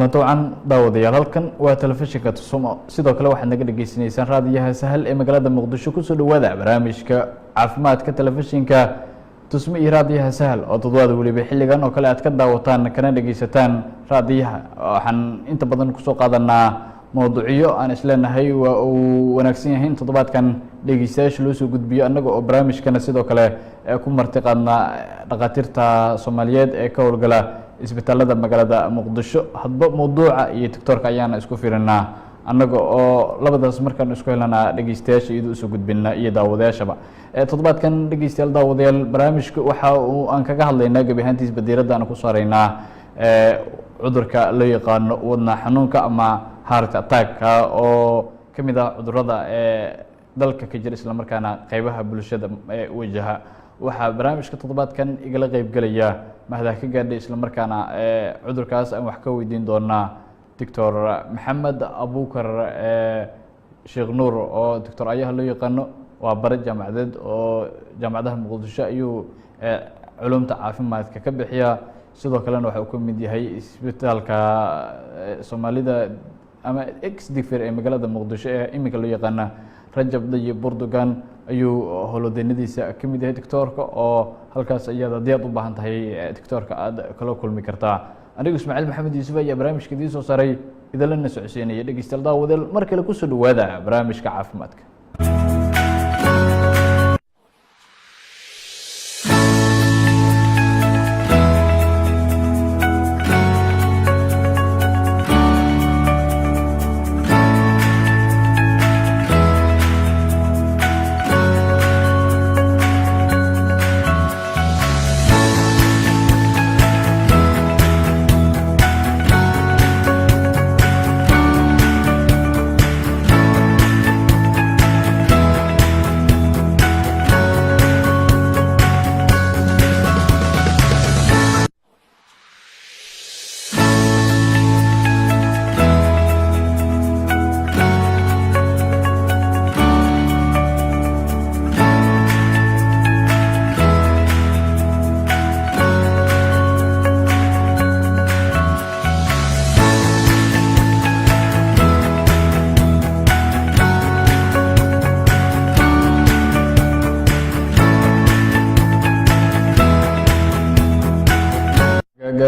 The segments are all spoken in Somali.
kulanti wacan daawadayaal halkan waa telefishinka Tusumo sidoo kale waxaad naga dhageysanaysaan raadiyaha Sahal ee magaalada Muqdisho ku soo dhawaada barnaamijka caafimaadka telefishinka Tusumo iyo raadiyaha Sahal oo toddobaad waliba xilligan oo kale aad ka daawataan kana dhageysataan raadiyaha waxaan inta badan ku soo qaadanaa mowduucyo aan isleenahay waa uu wanaagsan yahay toddobaadkan dhageystayaasha loo soo gudbiyo anaga oo barnaamijkana sidoo kale ku marti qaadna dhaqaatiirta Soomaaliyeed ee ka howlgala isbitaalada magaalada Muqdisho hadba mowduuca iyo tiktorka ayaana isku fiirinaa anaga oo labadaas markaan isku helana dhageystayaasha iyadoo soo gudbina iyo daawadayaashaba toddobaadkan dhageystayaal daawadayaal barnaamijku waxa uu aan kaga hadlaynaa gabi ahaantiis badiirada aan ku saareynaa cudurka la yaqaano wadna xanuunka ama heart attack oo kamid ah cudurrada dalka ka jira isla markaana qaybaha bulshada wajaha waxaa barnaamijka toddobaadkan igala qayb galaya mahada ka gaadhay isla markaana cudurkaas aan wax ka weydiin doonaa Dr. Maxamed Abuukar Sheekh Nuur oo Dr. Ayaha loo yaqaano waa bare jaamacadeed oo jaamacadaha Muqdisho ayuu culumta caafimaadka ka bixiya sidoo kalena waxa uu ka mid yahay isbitaalka Soomaalida ama ex-digfir ee magaalada Muqdisho ee imika loo yaqaana Rajab Tayyib Erdogan ayuu holodeynadiisa ka mid yahay doctorka oo halkaas ayaad haddii aad u baahan tahay doctorka aad kala kulmi kartaa anigu Ismaaciil Maxamed Yuusuf ayaa barnaamijka idin soo saaray idalana socodsiinaya dhageystayaal daawadayaal mar kale ku soo dhawaada barnaamijka caafimaadka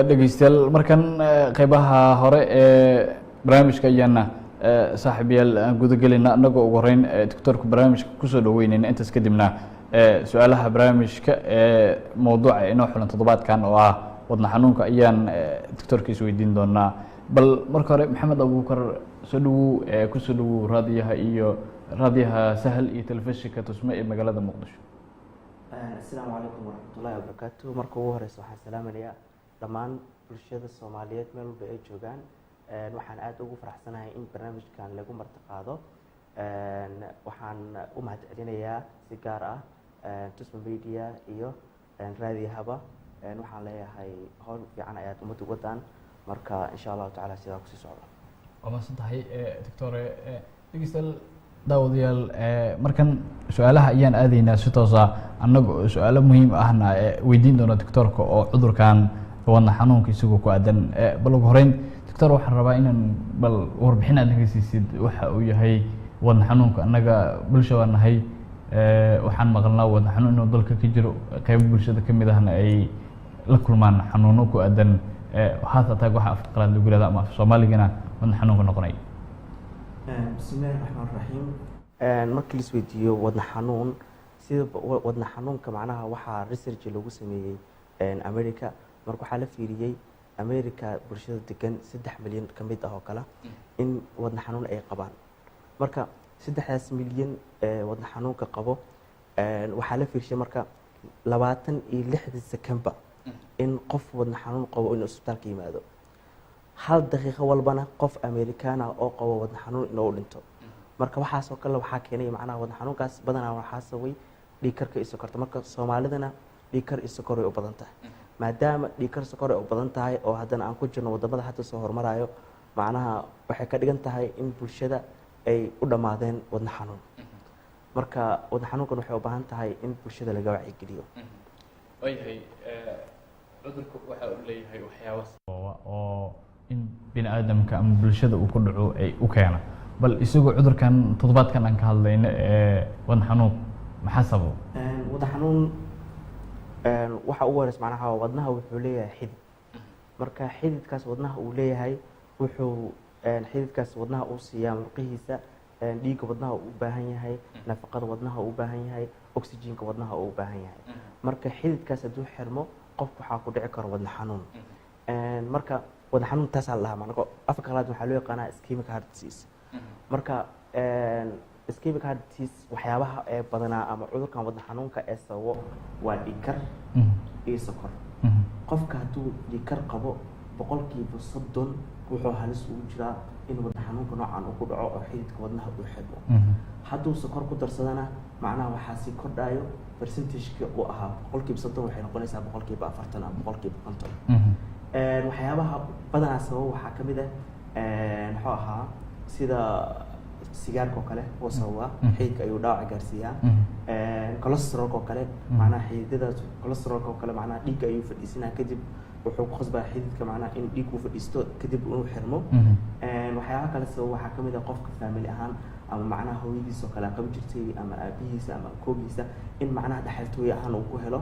dhageystayaal markan qaybaha hore ee barnaamijka ayaana saaxiibayaal aan guda galina anagoo ugu horeyn doctorku barnaamijka ku soo dhaweynayna intaas kadibna su'aalaha barnaamijka mowduuca inoo xulan toddobaadkan oo ah wadna xanuunka ayaan doctorkiis weydiin doonaa bal marka hore Maxamed Abuukar soo dhawow ku soo dhawow raadiyaha Sahal iyo telefishinka Tusumo ee magaalada Muqdisho Assalaamu calaykum waraxmatullaahi wabarakaatuh marka ugu horeysa waxaan salaamayaa dhammaan bulshada Soomaaliyeed meel walba ay joogaan waxaan aad ugu faraxsanahay in barnaamijkan lagu marti qaado waxaan u mahadcelinayaa si gaar ah Tusumo Media iyo raadiyahaba waxaan leeyahay howl fiican ayaad ummadda u wadaan marka insha Allah taala sidaa ku sii socdo waa masantahay doctor dhageystayaal daawadayaal markan su'aalaha ayaan aadaynaa si toos ah annaga su'aalo muhiim ahna weydiin doona doctorka oo cudurkan wadna xanuunka isagu ku aadan bal ugu horeyn doctor waxaan rabaa inaan bal warbixin aad naga siisid waxa uu yahay wadna xanuunka annaga bulsho waan nahay waxaan maqalnaa wadna xanuun inuu dalka ka jiro qayb bulshada ka mid ahna ay la kulmaan xanuuno ku aadan heart attack waxa afka qalaad lagu yiraahdo ama Soomaaligana wadna xanuunka noqonay bismillaahi raxmaani raxiim markii la isweydiiyo wadna xanuun sida wadna xanuunka macnaha waxaa research lagu sameeyay America marka waxaa la fiiriyay America bulshada degan 3 milyan ka mid ah oo kala in wadna xanuun ay qabaan marka 3 milyan wadna xanuunka qabo waxaa la fiirshay marka 26 second in qof wadna xanuun qabo in isbitaalka yimaado hal daqiiqo walbana qof Amerikaan ah oo qabo wadna xanuun inuu dhinto marka waxaas oo kale waxaa keenay macnaha wadna xanuunkaas badanaa waxaa sababay dhiig karka iyo sokorta marka Soomaalidana dhiig kar iyo sokor ay u badan tahay maadaama dhiig kar sokor ay u badan tahay oo haddana aan ku jirno wadamada hadda soo hormarayo macnaha waxay ka dhigan tahay in bulshada ay u dhamaadeen wadna xanuun marka wadna xanuunkan waxay u baahan tahay in bulshada laga wacyigeliyo wayahay cudurku waxa uu leeyahay waxyaabo sababa oo in bini aadamka ama bulshada uu ku dhaco ay u keena. bal isagoo cudurkan toddobaadkan aan ka hadlayno ee wadna xanuun maxaa sababa? wadna xanuun waxa ugu horeysa macnaha wadnaha wuxuu leeyahay xidid. marka xididkaas wadnaha uu leeyahay wuxuu xididkaas wadnaha uu siiyaa murqihiisa dhiigga wadnaha uu u baahan yahay, nafaqada wadnaha uu u baahan yahay, oxygenka wadnaha uu u baahan yahay. marka xididkaas hadduu xirmo qofku waxaa ku dhici karo wadna xanuun. marka wadna xanuun taasaa la dhahaa macnaha afka qalaad waxaa loo yaqaanaa ischemic heart disease. marka ischemic heart disease waxyaabaha ee badanaa ama cudurkan wadna xanuunka ee sababo waa dhiigkar iyo sokor. qofka hadduu dhiigkar qabo 30% wuxuu halis ugu jiraa in wadna xanuunka noocan uu ku dhaco oo xididka wadnaha uu xidmo. hadduu sokor ku darsadana macnaha waxaa sii kordhayo percentage-ka uu ahaa 30% waxay noqonaysaa 40% ama 50%. waxyaabaha badanaa sababa waxaa ka mid ah muxuu ahaa sida sigaarka oo kale oo sababa xididka ayuu dhaawac gaarsiiyaa. cholesterolka oo kale macnaha xididadaas cholesterolka oo kale macnaha dhiigga ayuu fadhiisinaa kadib wuxuu ku qasbaa xididka macnaha in dhiig uu fadhiisto kadib inuu xirmo. waxyaabaha kale sababa waxaa ka mid ah qofka family ahaan ama macnaha hooyadiisa oo kale qabi jirtay ama aabihiisa ama koogiisa in macnaha dhaxaltooy ahaan uu ku helo.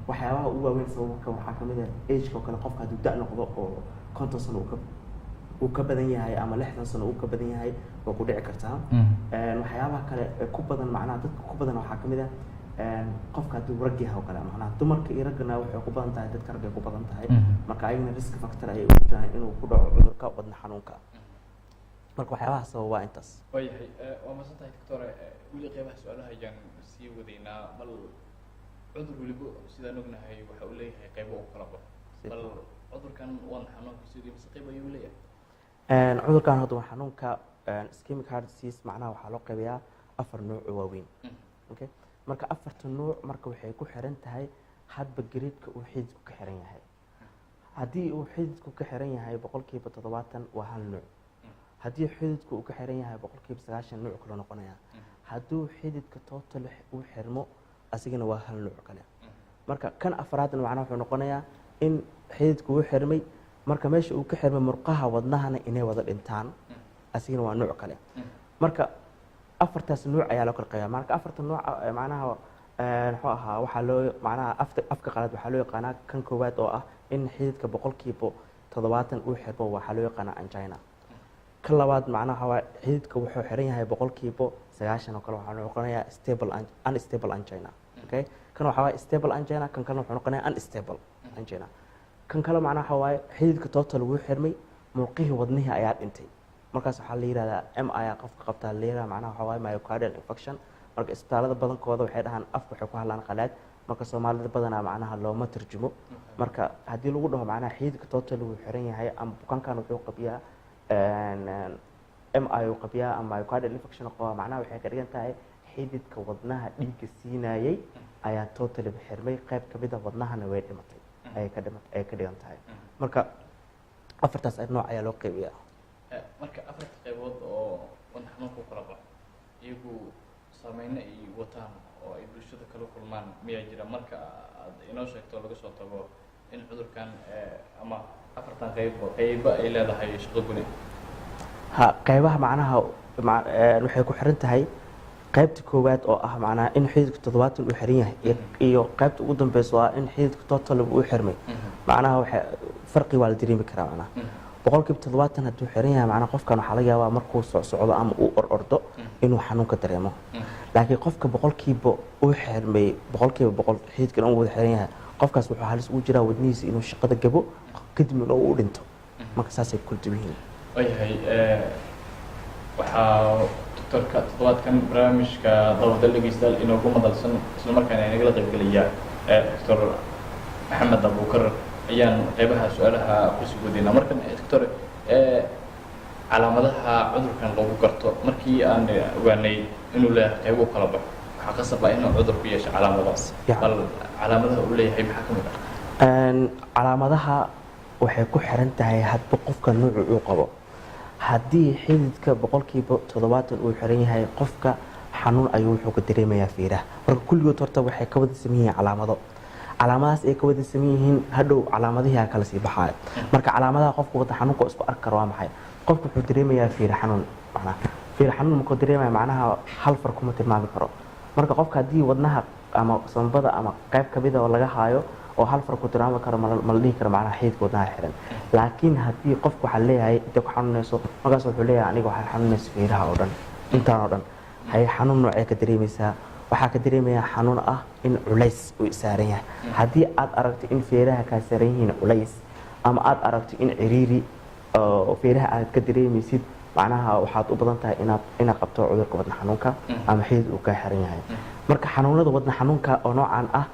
waxyaabaha ugu waaweyn sababka waxaa ka mid ah age-ka oo kale qofka hadduu da' noqdo oo 50 sano uu ka badan yahay ama 60 sano uu ka badan yahay waa ku dhici kartaa. waxyaabaha kale ee ku badan macnaha dadka ku badan waxaa ka mid ah qofka hadduu rag yahay oo kale macnaha dumarka iyo raggana waxay ku badan tahay dadka ragga ku badan tahay. marka ayagana risk factor ayay u jiraan inuu ku dhaco cudurka wadna xanuunka. marka waxyaabaha sababa waa intaas. waayahay waa masantahay doctore weli qeybaha su-aalaha ayaan sii wadaynaa. bal cudur weliba sidaan ognahay waxa uu leeyahay qeybo u kala baxo. bal cudurkan wadna xanuunka sidii mise qeyb ayuu leeyahay? cudurkan wadna xanuunka ischemic heart disease macnaha waxaa loo qaybiyaa 4 nooc oo waaweyn. okay marka 4 nooc marka waxay ku xiran tahay hadba grade-ka uu xididku ka xiran yahay. haddii uu xididku ka xiran yahay 70% waa hal nooc. haddii xididku uu ka xiran yahay 90% nooc kale noqonaya. hadduu xididka total uu xirmo asigana waa hal nooc kale. marka kan afraadna macnaha wuxuu noqonayaa in xididku uu xirmay marka meesha uu ka xirmay murqaha wadnahana inay wada dhintaan asigana waa nooc kale. marka afartaas nooc ayaa loo kala qaybiyaa. marka afarta nooc macnaha muxuu ahaa waxaa loo macnaha afka qalaad waxaa loo yaqaanaa kan koowaad oo ah in xididka 70% uu xirmo waxaa loo yaqaanaa angina. kan labaad macnaha waa xididka wuxuu xiran yahay 90% oo kale waxaa noqonayaa unstable angina. okay kan waxa waa stable angina, kan kale wuxuu noqonayaa unstable angina. kan kale macnaha waa xididka total uu xirmay murqihii wadnihii ayaa dhintay. markaas waxaa la yiraahdaa MI qofka qabta la yiraahdaa macnaha waxa waa myocardial infarction. marka isbitaalada badankooda waxay dhahaan afka waxay ku hadlaan qalaad. marka Soomaalida badanaa macnaha looma tarjumo. marka haddii lagu dhaho macnaha xididka total uu xiran yahay ama bukaankan wuxuu qabiyaa MI uu qabiyaa ama myocardial infarction qaba macnaha waxay ka dhigan tahay xididka wadnaha dhiigga siinayay ayaa total xirmay qayb ka mid ah wadnahana way dhimatay ay ka dhigan tahay. marka afartaas nooc ayaa loo qaybiyaa. marka afarta qaybood oo wadna xanuunka u kala baxo iyagu saameyna ay wataan oo ay bulshada kala kulmaan miyaa jira marka aad inoo sheegto laga soo tago in cudurkan ama afartan qaybo ay leedahay shaqo guni? qaybaha macnaha waxay ku xiran tahay qaybta koowaad oo ah macnaha in xididka 70 uu xiran yahay iyo qaybta ugu dambeysa waa in xididka total uu xirmay. macnaha waxa farqi waa la dareemi karaa macnaha 70% hadduu xiran yahay macnaha qofkan waxaa laga yaabaa markuu socdo ama uu ordo inuu xanuunka dareemo. laakiin qofka 100% uu xirmay 100% xididkan uu wada xiran yahay qofkaas wuxuu halis ugu jiraa wadnihiisa inuu shaqada gabo kadibna uu dhinto. marka saasay ku kala yihiin. waayahay waxaa doctorka toddobaadkan barnaamijka dawada dhegeystayaal inoogu madalsan isla markaana inagala qaybgelaya doctor maxamed abuukar ayaan qaybaha su-aalaha kusii wadaynaa. markan doctor calaamadaha cudurkan lagu garto markii aan ogaanay inuu leeyahay qaybo u kala baxo waxaa qasab ah inuu cudurku yeesho calaamadaas. bal calaamadaha uu leeyahay maxaa ka mid ah? calaamadaha waxay ku xiran tahay hadba qofka nooca uu qabo. haddii xididka 70% uu xiran yahay qofka xanuun ayuu wuxuu ka dareemayaa fiiraha. marka kulligood horta waxay ka wada sameeyeen calaamado. calaamadahaas ay ka wada sameyn yihiin hadhow calaamadihi kala sii baxaaya marka calaamadaha qofka wadna xanuunka isku arki karo waa maxay qofku wuxuu dareemayaa fiir xanuun macnaha fiir xanuun markuu dareemaya macnaha hal far kuma tilmaami karo marka qofka haddii wadnaha ama sanbada ama qayb kamid oo laga haayo oo hal far ku tilmaami karo ma la dhihi karo macnaha xididka wadnaha xiran laakiin haddii qofku waxaa leeyahay inta ku xanuunayso markaas wuxuu leeyahay aniga waxaa xanuunaysa fiiraha oo dhan intaan oo dhan hay xanuun noocee ka dareemaysaa waxaa ka dareemayaa xanuun ah in culays uu saaran yahay haddii aad aragto in feeraha kaa saaran yihiin culays ama aad aragto in ciriiri oo feeraha aad ka dareemaysid macnaha waxaad u badan tahay inaad qabto cudurka wadna xanuunka ama xidid uu kaa xiran yahay marka xanuunada wadna xanuunka oo noocan ah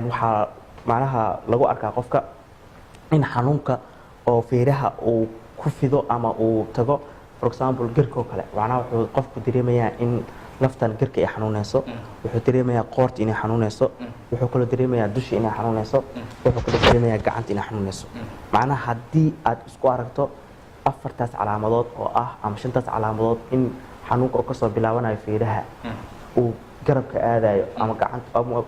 waxaa macnaha lagu arkaa qofka in xanuunka oo feeraha uu ku fido ama uu tago for example garkoo kale macnaha wuxuu qofku dareemayaa in laftan garka ay xanuunayso wuxuu dareemayaa qoorta inay xanuunayso wuxuu kaloo dareemayaa dusha inay xanuunayso wuxuu kaloo dareemayaa gacanta inay xanuunayso macnaha haddii aad isku aragto afartaas calaamadood oo ah ama shantaas calaamadood in xanuunka uu kasoo bilaabanayo feeraha uu garabka aadayo ama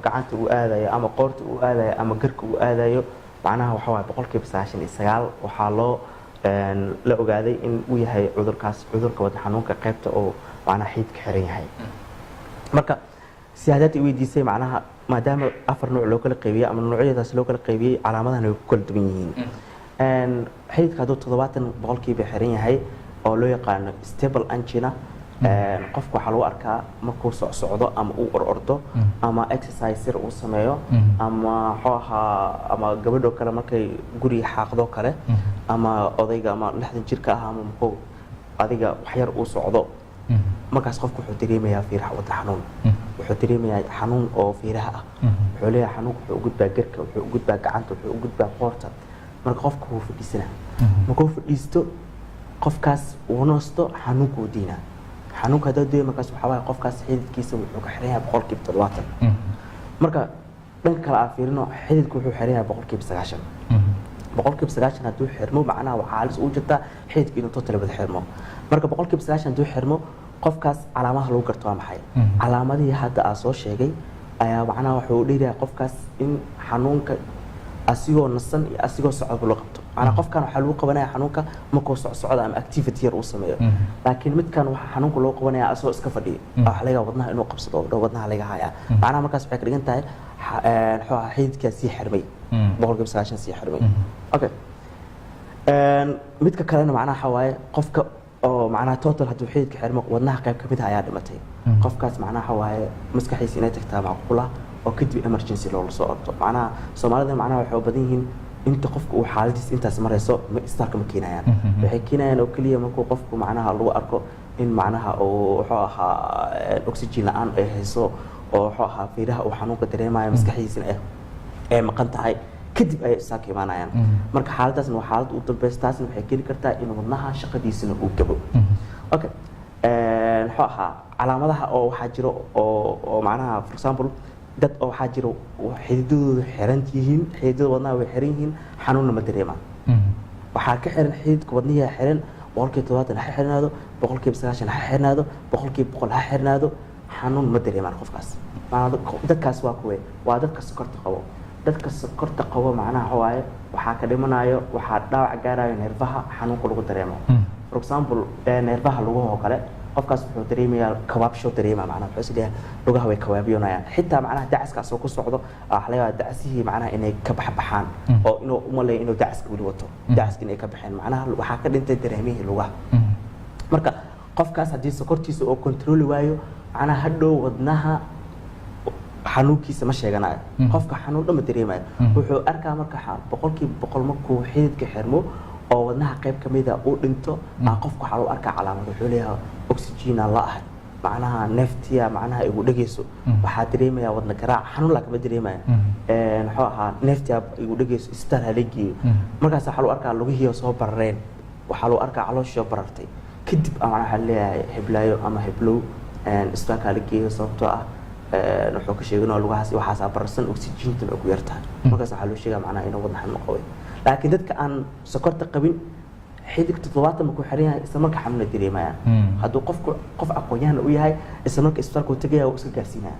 gacanta uu aadayo ama qoorta uu aadayo ama garka uu aadayo macnaha waxa waaye 99% waxaa loo la ogaaday in uu yahay cudurka wadna xanuunka qaybta oo macnaha xididka xiran yahay marka siyaadaad weydiisay macnaha maadaama afar nooc loo kala qaybiyay ama noocyadaas loo kala qaybiyay calaamadahan way ku kala duwan yihiin xididka hadduu 70% xiran yahay oo loo yaqaano stable angina qofku waxaa lagu arkaa markuu socdo ama uu orordo ama exercise yar uu sameeyo ama ama gabadho kale markay guriga xaaqdo kale ama odayga ama 60 jirka ah ama markuu adiga wax yar uu socdo markaas qofku wuxuu dareemayaa fiiraha wadna xanuun wuxuu dareemayaa xanuun oo fiiraha ah wuxuu leeyahay xanuunku wuxuu u gudbaa garka wuxuu u gudbaa gacanta wuxuu u gudbaa qoorta marka qofku wuu fadhiisanaa markuu fadhiisto qofkaas uu noosto xanuunku uu diinaa xanuunka hadduu diiyo markaas waxaa waaye qofkaas xididkiisa wuxuu ka xiran yahay 70% marka dhanka kale aan fiirino xididku wuxuu xiran yahay 90% 90% hadduu xirmo macnaha waxaa halis ugu jirtaa xididka inuu total wada xirmo marka 90% hadduu xirmo qofkaas calaamadaha lagu garto waa maxay calaamadihii hadda aan soo sheegay ayaa macnaha wuxuu dheerayaa qofkaas in xanuunka asigoo nasan iyo asigoo socod loo qabto macnaha qofkan waxaa lagu qabanaya xanuunka markuu socdo ama activity yar uu sameeyo laakiin midkan waxaa xanuunka loo qabanaya asoo iska fadhiyo waxa laga wadnaha inuu qabsado oo wadnaha laga haya macnaha markaas waxay ka dhigan tahay xididka sii xirmay 90% sii xirmay okay midka kalena macnaha waxa waaye qofka oo macnaha total hadduu xididka xirmo wadnaha qayb kamid ah ayaa dhimatay qofkaas macnaha waxa waaye maskaxiisa inay tagtaa macquul ah oo kadib emergency loola soo ordo macnaha Soomaalida macnaha waxay u badan yihiin inta qofku uu xaaladiis intaas marayso isbitaalka ma keenayaan waxay keenayaan oo kaliya markuu qofku macnaha lagu arko in macnaha uu wuxuu ahaa oxygen la'aan ay hayso oo wuxuu ahaa fiiraha uu xanuunka dareemayo maskaxiisina ay maqan tahay kadib ay isbitaalka imaanayaan marka xaaladaasna waa xaalad u dambaystaasna waxay keeni kartaa in wadnaha shaqadiisina uu gabo okay wuxuu ahaa calaamadaha oo waxaa jiro oo macnaha for example dad oo waxaa jiro xididadooda xiran yihiin xididada wadnaha way xiran yihiin xanuunna ma dareemaan waxaa ka xiran xididka wadnihi xiran 70% ha xirnaado 90% ha xirnaado 100% ha xirnaado xanuun ma dareemaan qofkaas dadkaas waa kuwe waa dadka sokorta qabo dadka sokorta qabo macnaha waaye waxaa ka dhimanayo waxaa dhaawac gaarayo neerfaha xanuunka lagu dareemo for example neerfaha lugaha kale qofkaas wuxuu dareemayaa kabaabsho dareema macnaha wuxuu isleeyahay lugaha way kabaabiyonayaan xitaa macnaha dacaskaas oo ku socdo waxa laga yaabaa dacasihii macnaha inay ka baxaan oo inuu u maleeyo inuu dacaska weli wato dacaska inay ka baxeen macnaha waxaa ka dhintay dareemihii lugaha marka qofkaas haddii sokortiisa oo control waayo macnaha hadhow wadnaha xanuunkiisa ma sheeganayo qofka xanuun dhama dareemayo wuxuu arkaa marka 100% markuu xididka xirmo oo wadnaha qayb kamid ah uu dhinto qofku waxa uu arkaa calaamad wuxuu leeyahay oxygen la ah macnaha neeftiya macnaha igu dhageyso waxa dareemaya wadna garaac xanuun la kama dareemayo wuxuu ahaa neeftiya igu dhageyso istar haleegiyo markaas waxa uu arkaa lugihiisa soo barareen waxa uu arkaa caloosha barartay kadib waxa leeyahay heblaayo ama heblow isbitaalka la geeyo sababtoo ah wuxuu ka sheeganaa lugahaas waxaas bararsan oxygen ugu yartahay markaas waxa loo sheegaa macnaha inuu wadna xanuun qabo laakiin dadka aan sokorta qabin xididka 70 markuu xiran yahay isla markaa xanuun dareemayaan hadduu qof aqoon-yahan u yahay isla markaa isbitaalka uu tagayaa uu iska gaarsiinaya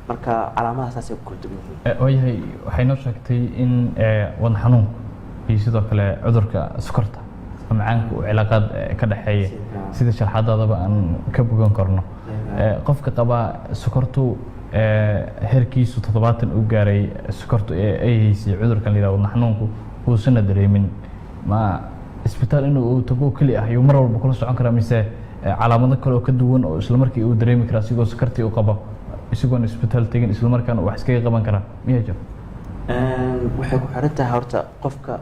marka calaamadaha saasay ku kala duwan yihiin. waayahay waxay noo sheegtay in wadna xanuunku iyo sidoo kale cudurka sokorta macaanka uu cilaaqaad ka dhexeeya sida sharxadaadaba aan ka bogan karno. qofka qabaa sokortu heerkiisu 70 uu gaaray sokortu ay haysay cudurkan la yiraahdo wadna xanuunku uusan dareemin ma isbitaal inuu tago kali ah iyo mar walba kula socon kara mise calaamado kale oo ka duwan oo isla markii uu dareemi kara sigoo sokortii uu qabo isagoon isbitaal tegin isla markaana wax iskaga qaban kara miyaa jiro? waxay ku xiran tahay horta qofka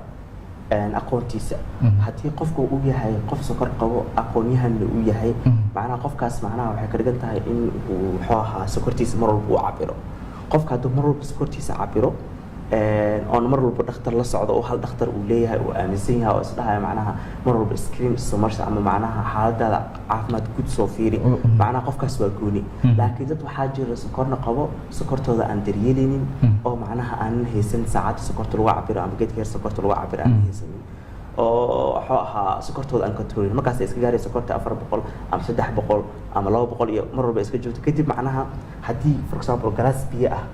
aqoontiisa. haddii qofku uu yahay qof sokor qabo aqoonyahanna uu yahay macnaha qofkaas macnaha waxay ka dhigan tahay in uu muxuu ahaa sokortiisa mar walba uu cabiro. qofka hadduu mar walba sokortiisa cabiro oon mar walba dhakhtar la socdo oo hal dhakhtar uu leeyahay oo aaminsan yahay oo isdhahaya macnaha mar walba screen somarsa ama macnaha xaaladaada caafimaad guud soo fiiri macnaha qofkaas waa gooni. laakiin dad waxaa jira sokorna qabo sokortooda aan daryeelinin oo macnaha aanan haysan saacadda sokorta lagu cabiro ama geedka yar sokorta lagu cabiro aanan haysanin oo wuxuu ahaa sokortooda aan controlin markaas iska gaaray sokorta 400 ama 300 ama 200 iyo mar walba iska joogto kadib macnaha haddii for example galaas biyo ah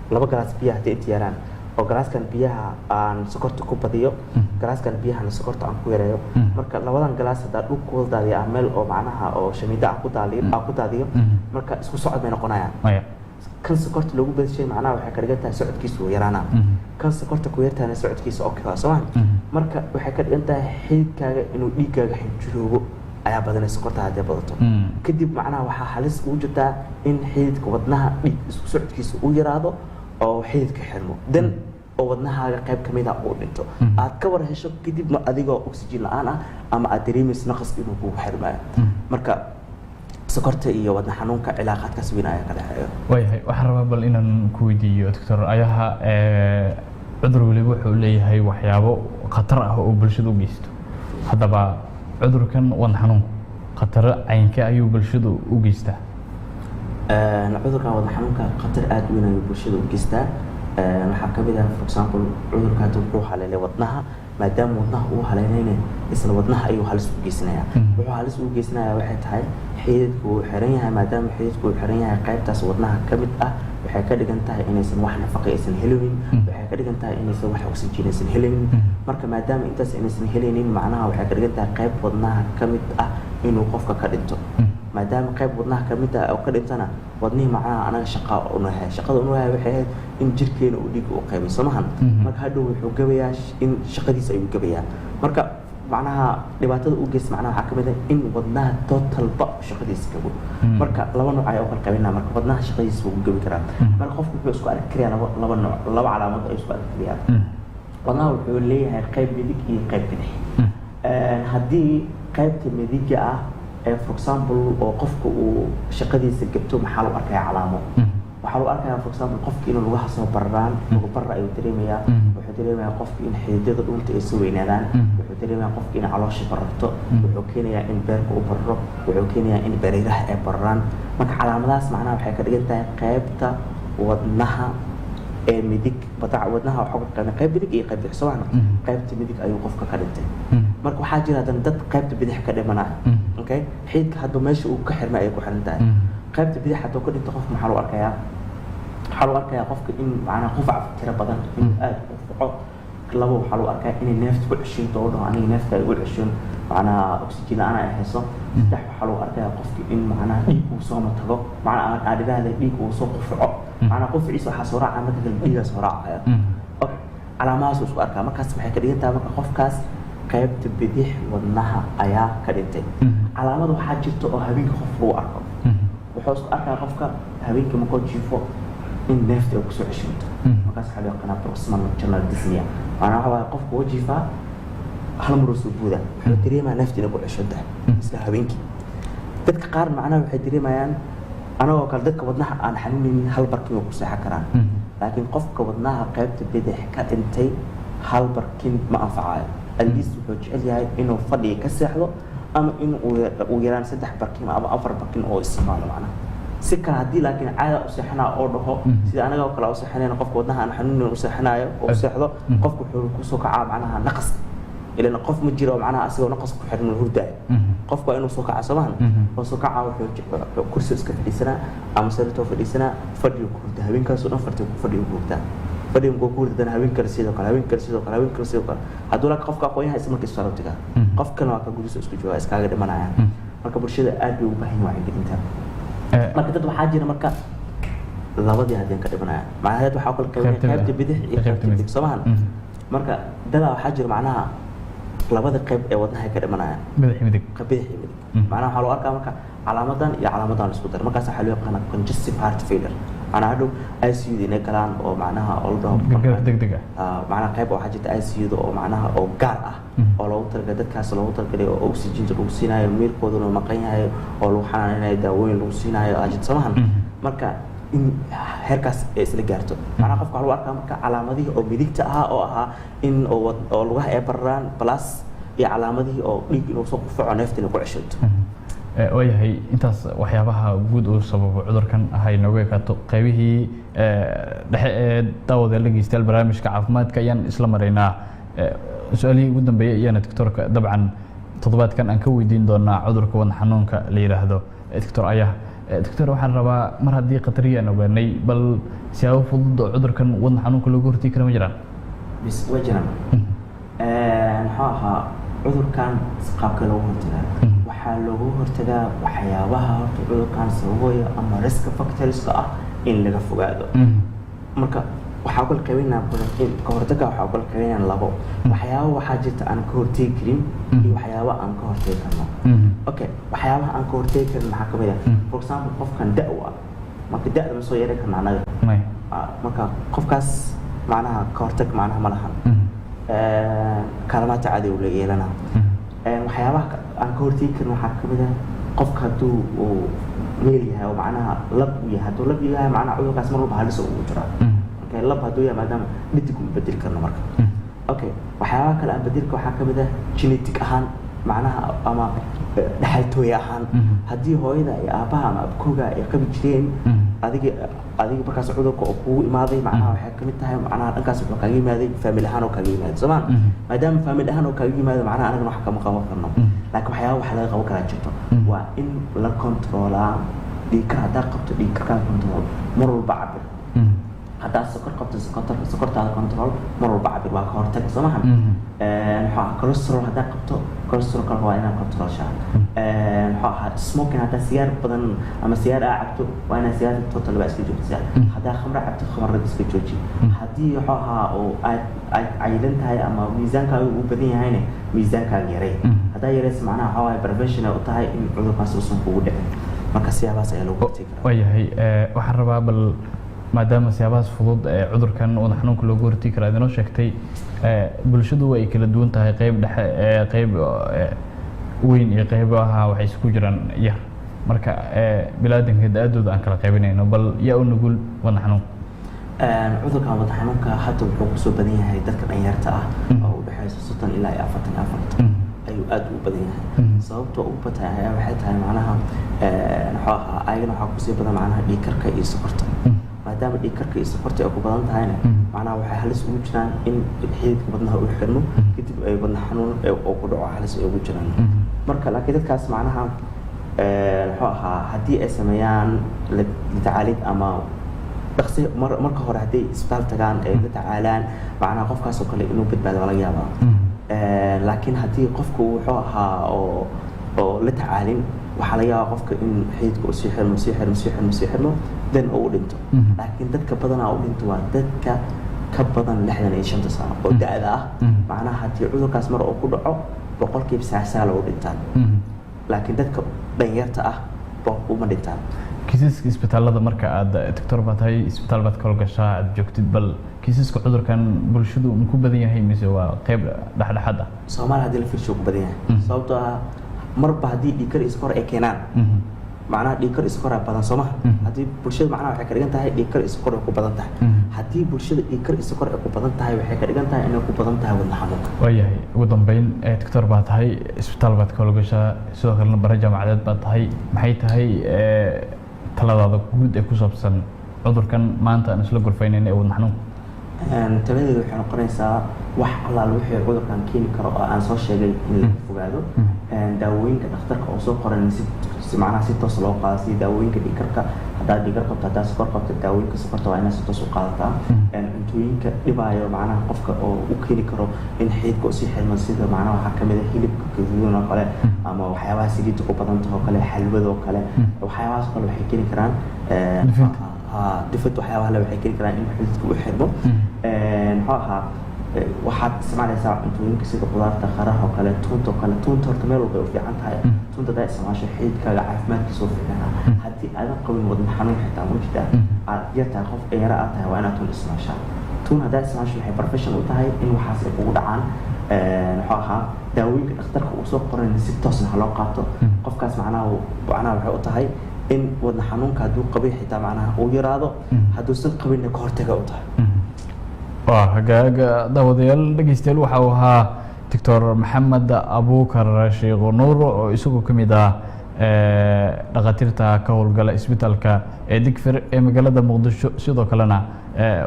2 galaas biyo haddii inta yaraan oo galaaskan biyaha aan sokorta ku badiyo galaaskan biyahana sokorta aan ku yareeyo marka labadan galaas haddaa dhulkooda daadiya meel oo macnaha oo shamiida aan ku daadiyo marka isku socod bay noqonayaan. kan sokorta lagu badishay macnaha waxay ka dhigan tahay socodkiisu wuu yaraanaa kan sokorta ku yartaana socodkiisa okay waa soo marka waxay ka dhigan tahay xididkaaga inuu dhiiggaaga xinjiroobo ayaa badanay sokorta haddii badato kadib macnaha waxaa halis ugu jirtaa in xididka wadnaha dhiig isku socodkiisa uu yaraado oo xididka xirmo dan oo wadnahaaga qayb ka mid ah uu dhinto aad ka war hesho kadibna adigoo oxygen la'aan ah ama aad dareemayso naqaska inuu kugu xirmaayo. marka sokorta iyo wadna xanuunka cilaaqaadkaas weyn ayaa ka dhexeeya. waayahay waxaan rabaa bal inaan ku weydiiyo doctor ayaha cudur waliba wuxuu leeyahay waxyaabo khatar ah oo bulshada u geysto. haddaba cudurkan wadna xanuunku khataro caynka ayuu bulshada u geystaa? cudurkan wadna xanuunka khatar aad weyn ayuu bulshada u geystaa. waxaa ka mid ah for example cudurka haddii wuxuu haleelay wadnaha maadaama wadnaha uu haleelayna isla wadnaha ayuu halis u geysanayaa. wuxuu halis u geysanayaa waxay tahay xididku uu xiran yahay maadaama xididku uu xiran yahay qaybtaas wadnaha ka mid ah waxay ka dhigan tahay inaysan wax nafaqo aysan helinin waxay ka dhigan tahay inaysan wax oxygen aysan helinin marka maadaama intaas inaysan helinin macnaha waxay ka dhigan tahay qayb wadnaha ka mid ah inuu qofka ka dhinto. maadaama qayb wadnaha ka mid ah oo ka dhintana wadnihii macnaha anaga shaqa u nahay shaqada u nahay waxay ahayd in jirkeena uu dhiig u qaybay somahan marka hadhow wuxuu gabayaa in shaqadiisa ayuu gabayaa marka macnaha dhibaatada u geysta macnaha waxaa ka mid ah in wadnaha totalba shaqadiisa gabo marka laba nooc ayaa u kala qaybinaa marka wadnaha shaqadiisa wuu gabi karaa marka qofku wuxuu isku arki karayaa laba nooc laba calaamad ayuu isku arki karayaa. wadnaha wuxuu leeyahay qayb midig iyo qayb bidix. haddii qaybta midiga ah for example oo qofka uu shaqadiisa gabto maxaa loo arkayaa calaamo waxaa loo arkayaa for example qofka inuu lugaha soo bararaan lugu barra ayuu dareemayaa wuxuu dareemayaa qofka in xididada dhunta ay soo weynaadaan wuxuu dareemayaa qofka in caloosha bararto wuxuu keenayaa in beerka u bararo wuxuu keenayaa in bariiraha ay bararaan marka calaamadahaas macnaha waxay ka dhigan tahay qaybta wadnaha ee midig wadnaha waxaa ku qeybna qayb midig iyo qayb bidix soo waxna qaybta midig ayuu qofka ka dhintay marka waxaa jira haddana dad qaybta bidix ka dhimanaya okay xididka hadba meesha uu ka xirmay ay ku xiran tahay qaybta bidix hadduu ka dhinto qofka maxaa loo arkayaa waxaa loo arkayaa qofka in macnaha qufac tiro badan in aad u qufaco labo waxaa loo arkayaa inay neefta ku ceshinto oo dhaho aniga neefta ay ugu ceshin macnaha oxygen la'aan ay hayso saddex waxaa loo arkayaa qofka in macnaha dhiig uu soo matago macnaha aan idhaahda dhiig uu soo qufaco macnaha qufaciisa waxaa soo raacaya marka kale dhiigaa soo raacaya okay calaamadahaas uu isku arkaa markaas waxay ka dhigan tahay marka qofkaas qaybta bidix wadnaha ayaa ka dhintay. calaamada waxaa jirta oo habeenka qof lagu arko wuxuu isku arkaa qofka habeenka markuu jiifo in neefta ay kusoo ceshinto markaas waxaa loo yaqaanaa proximal nocturnal dyspnea macnaha waxa waaye qofka wuu jiifaa hal mar soo buuda wuxuu dareemaa neefta inay ku ceshan tahay isla habeenkii. dadka qaar macnaha waxay dareemayaan anagoo kale dadka wadnaha aan xanuunaynin hal barkin oo ku seexan karaan laakiin qofka wadnaha qaybta bidix ka dhintay hal barkin ma anfacayo aldiis wuxuu jecel yahay inuu fadhiga ka seexdo ama in uu yaraan 3 barkin ama 4 barkin oo isticmaalo macnaha si kale haddii laakiin caada u seexanaa oo dhaho sida anaga oo kale u seexanayna qofka wadnaha aan xanuunin u seexanayo oo seexdo qofku wuxuu ku soo kacaa macnaha naqas ilaan qof ma jiro macnaha asagoo naqas ku xiran hurdaay qofku waa inuu soo kaca soomaan oo soo kaca wuxuu kursi iska fadhiisanaa ama sariirtoo fadhiisanaa fadhiyo ku hurda habeenkaasoo dhan fadhiyo ku hurdaa fadhiyo ku hurdana habeen kale sidoo kale hadduu laakiin qofka aqoon-yahay isla markiis farabtiga qofkana waa ka gudiso isku jooga iskaaga dhimanayaan marka bulshada aad bay ugu baahan yihiin wacyigelinta marka dad waxaa jira marka labadii hadeen ka dhimanayaan macnaha dad waxaa kala qaybta bidix iyo qaybta midig soomahan marka dadaa waxaa jira macnaha labada qayb ee wadnaha ka dhimanayaan bidix midig macnaha waxaa loo arkaa marka calaamadan iyo calaamadan isku dar markaas waxaa loo yaqaanaa congestive heart failure macnaha hadhow ICU inay galaan oo macnaha oo la dhaho gargaar degdeg macnaha qayb waxaa jirta ICU oo macnaha oo gaar ah oo loogu talagalay dadkaas loogu talagalay oo oxygen lagu siinayo miirkooduna maqan yahay oo lagu xanaaneynayo daawooyin lagu siinayo ajid samahan marka in heerkaas ay isla gaarto macnaha qofka waxaa lagu arkaa marka calaamadihii oo midigta ahaa oo ahaa in oo lugaha ay bararaan plus iyo calaamadihii oo dhiig inuu soo qufaco neeftina ku ceshato waayahay intaas waxyaabaha guud uu sababo cudurkan ahay nooga ekaato qaybihii dhexe ee daawada la geystayaal barnaamijka caafimaadka ayaan isla maraynaa su-aalihii ugu dambeeyay ayaana doctorka dabcan toddobaadkan aan ka weydiin doonaa cudurka wadna xanuunka la yidhaahdo doctor ayah doctor waxaan rabaa mar haddii khatariyaan ogaanay bal siyaabo fudud oo cudurkan wadna xanuunka looga hortegi kara ma jiraan waa jiraan muxuu ahaa cudurkan qaabka loogu hortagaa waxaa loogu hortagaa waxyaabaha horta cudurkan sababaya ama risk factorska ah in laga fogaado marka waxaa kala qaybinaa ka hortaga waxaa kala qaybinaa labo waxyaabo waxaa jirta aan ka hortegi karin iyo waxyaabo aan ka hortegi karno okay waxyaabaha aan ka hortegi karin maxaa kamid ah for example qofkan da' ah marka da'da ma soo yeelan karna anaga marka qofkaas macnaha ka hortag macnaha ma lahan kaalmaata caadi uu la yeelanaa waxyaabaha aan ka hortegi karin waxaa kamid ah qofka hadduu uu meel yahay oo macnaha lab u yahay hadduu lab yahay macnaha cudurkaas mar walba halis ugu jiraa okay lab hadduu yahay maadaama dhidig uma bedeli karno marka okay waxyaabaha kale aan bedelka waxaa kamid ah genetic ahaan macnaha ama dhaxaltooy ahaan haddii hooyada iyo aabaha ama abkooga ay qabi jireen adiga markaas cudurka oo kugu imaaday macnaha waxay kamid tahay macnaha dhankaas wuxuu kaaga yimaaday family ahaan oo kaaga yimaaday soomaa maadaama family ahaan oo kaaga yimaado macnaha anagana wax kama qaban karno laakiin waxyaaba wax laga qaban karaa jirto waa in la controlaa dhiigkar haddaa qabto dhiigkarkaa control mar walba cabir haddaad sokor qabto sokortaada control mar walba cabir waa ka hortag soo mahan muxuu ahaa cholesterol haddaad qabto cholesterolka waa inaad controlshaa muxuu ahaa smoking haddaa sigaar badan ama sigaar aa cabto waa inaad sigaarta total baa iska joogtisaa haddaa khamra cabto khamrada iska jooji haddii muxuu ahaa oo aad cayilan tahay ama miisaankaaga uu badan yahayna miisaankaaga yarey haddaa yareysa macnaha waxaa waaye professional u tahay in cudurkaas uusan kugu dhicin marka siyaabahaas ayaa loogu hortegi karaa waayahay waxaan rabaa bal maadaama siyaabahaas fudud ee cudurkan wadna xanuunka looga hortegi kara idinoo sheegtay bulshadu way kala duwan tahay qayb dhexe qayb weyn iyo qaybaha waxay isku jiraan yar marka bilaadanka da-adooda aan kala qaybinayno bal yaa u nugul wadna xanuun cudurkan wadna xanuunka hadda wuxuu kusoo badan yahay dadka dhalinyarta ah oo u dhexeysa 30 ilaa 40 ayuu aad u badan yahay sababtoo ugu batay ayaa waxay tahay macnaha muxuu ahaa ayagana waxaa kusii badan macnaha dhiigkarka iyo sokorta maadaama dhiigkarka iyo sokorta ay ku badan tahayna macnaha waxay halis ugu jiraan in xididka wadnaha uu xirmo kadib ay wadna xanuun oo ku dhaco halis ay ugu jiraan marka laakiin dadkaas macnaha muxuu ahaa haddii ay sameeyaan la tacaalid ama dhaqsi marka hore hadday isbitaal tagaan ay la tacaalaan macnaha qofkaas oo kale inuu badbaado laga yaabaa laakiin haddii qofku wuxuu ahaa oo la tacaalin waxaa laga yaabaa qofka in xididka uu sii xirmo dan uu dhinto laakiin dadka badanaa u dhinto waa dadka ka badan 65 sano oo da-da ah macnaha haddii cudurkaas mar uu ku dhaco 100% u dhintaan laakiin dadka dhalinyarta ah uma dhintaan kiisaska isbitaalada marka aad doctor baad tahay isbitaal baad ka howlgashaa aad joogtid bal kiisaska cudurkan bulshadu ma ku badan yahay mise waa qayb dhexdhexaad ah Soomaaliya haddii la fiirsho ku badan yahay sababtoo ah marba haddii dhiigkar iskor ay keenaan macnaha dhiigkar iskor badan Soomaha haddii bulshada macnaha waxay ka dhigan tahay dhiigkar iskor ku badan tahay haddii bulshada dhiigkar iskor ku badan tahay waxay ka dhigan tahay inay ku badan tahay wadna xanuunka waayahay ugu dambeyn doctor baad tahay isbitaal baad ka howlgashaa sidoo kalena bara jaamacadeed baad tahay maxay tahay taladaada guud ee ku saabsan cudurkan maanta aan isla gorfaynayna ee wadna xanuunka taladeedu waxay noqonaysaa wax allaal wixii cudurkan keeni karo oo aan soo sheegay in laga fogaado. daawooyinka dhakhtarka oo soo qoran si macnaha si toos loo qaado, sida daawooyinka dhiigkarka, haddaad dhiigar qabto, haddaad sokor qabto, daawooyinka sokorta waa inaad si toos u qaadataa. cuntooyinka dhibaayo macnaha qofka oo u keeni karo in xididka usii xidhmo, sida macnaha waxaa kamid ah hilibka gaduudan oo kale, ama waxyaabaha saliidda ku badantaha oo kale, xalwada oo kale, waxyaabahaas oo kale waxay keeni karaan difid waxyaabaha le waxay keeni karaan in xididka u xidhmo. muxuu ahaa waxaad isticmaalaysaa cuntooyinka sida qudaarta, qaraha oo kale, tuunta oo kale. tuunta horta meel walba ay u fiican tahay. tuunta haddaa isticmaasho xididkaaga caafimaadkiisa u fiicnaa. haddii aadan qabin wadna xanuun xitaa mujida aad yar tahay, qof yara aad tahay, waa inaad tuun isticmaashaa. tuun haddaa isticmaasho waxay professional u tahay in waxaas ay kugu dhacaan. muxuu ahaa daawooyinka dhakhtarka uu soo qoran si toosna ha loo qaato. qofkaas macnaha waxay u tahay in wadna xanuunka hadduu qabay xitaa macnaha uu yaraado, hadduusan qabinna ka hortaga u tahay. waa hagaaga daawadayaal dhegeystayaal waxa uu ahaa doctor maxamed abuukar sheekh nuur oo isagu ka mid ah dhakhaatiirta ka howlgala isbitaalka digfir ee magaalada muqdisho. sidoo kalena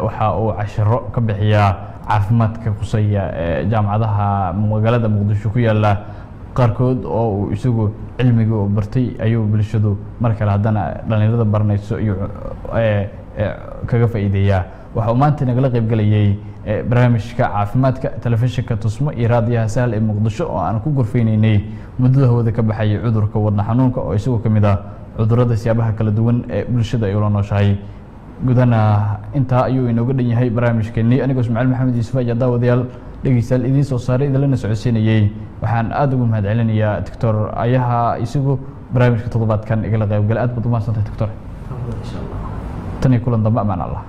waxa uu cashiro ka bixiyaa caafimaadka khusaya jaamacadaha magaalada muqdisho ku yaala qaarkood oo uu isagu cilmiga u bartay ayuu bulshadu mar kale haddana dhalinyarada baranayso iyo kaga faa'iideeyaa. waxa uu maanta nagala qayb galayay barnaamijka caafimaadka telefishinka tusmo iyo raadiyaha sahal ee muqdisho oo aan ku gorfeynaynay muddada hawada ka baxayay cudurka wadna xanuunka oo isagoo ka mid ah cudurrada siyaabaha kala duwan ee bulshada ay ula nooshahay. gudana intaa ayuu inooga dhan yahay barnaamijkeennii. anigoo ismaaciil maxamed yuusuf ayaa daawadayaal dhegeystayaal idiin soo saaray idinlana socodsiinayey. waxaan aad ugu mahad celinayaa doctor ayaha isagu barnaamijka toddobaadkan igala qaybgala. aad baad u mahadsantahay doctor. tan iyo kulan dambe amaan allah.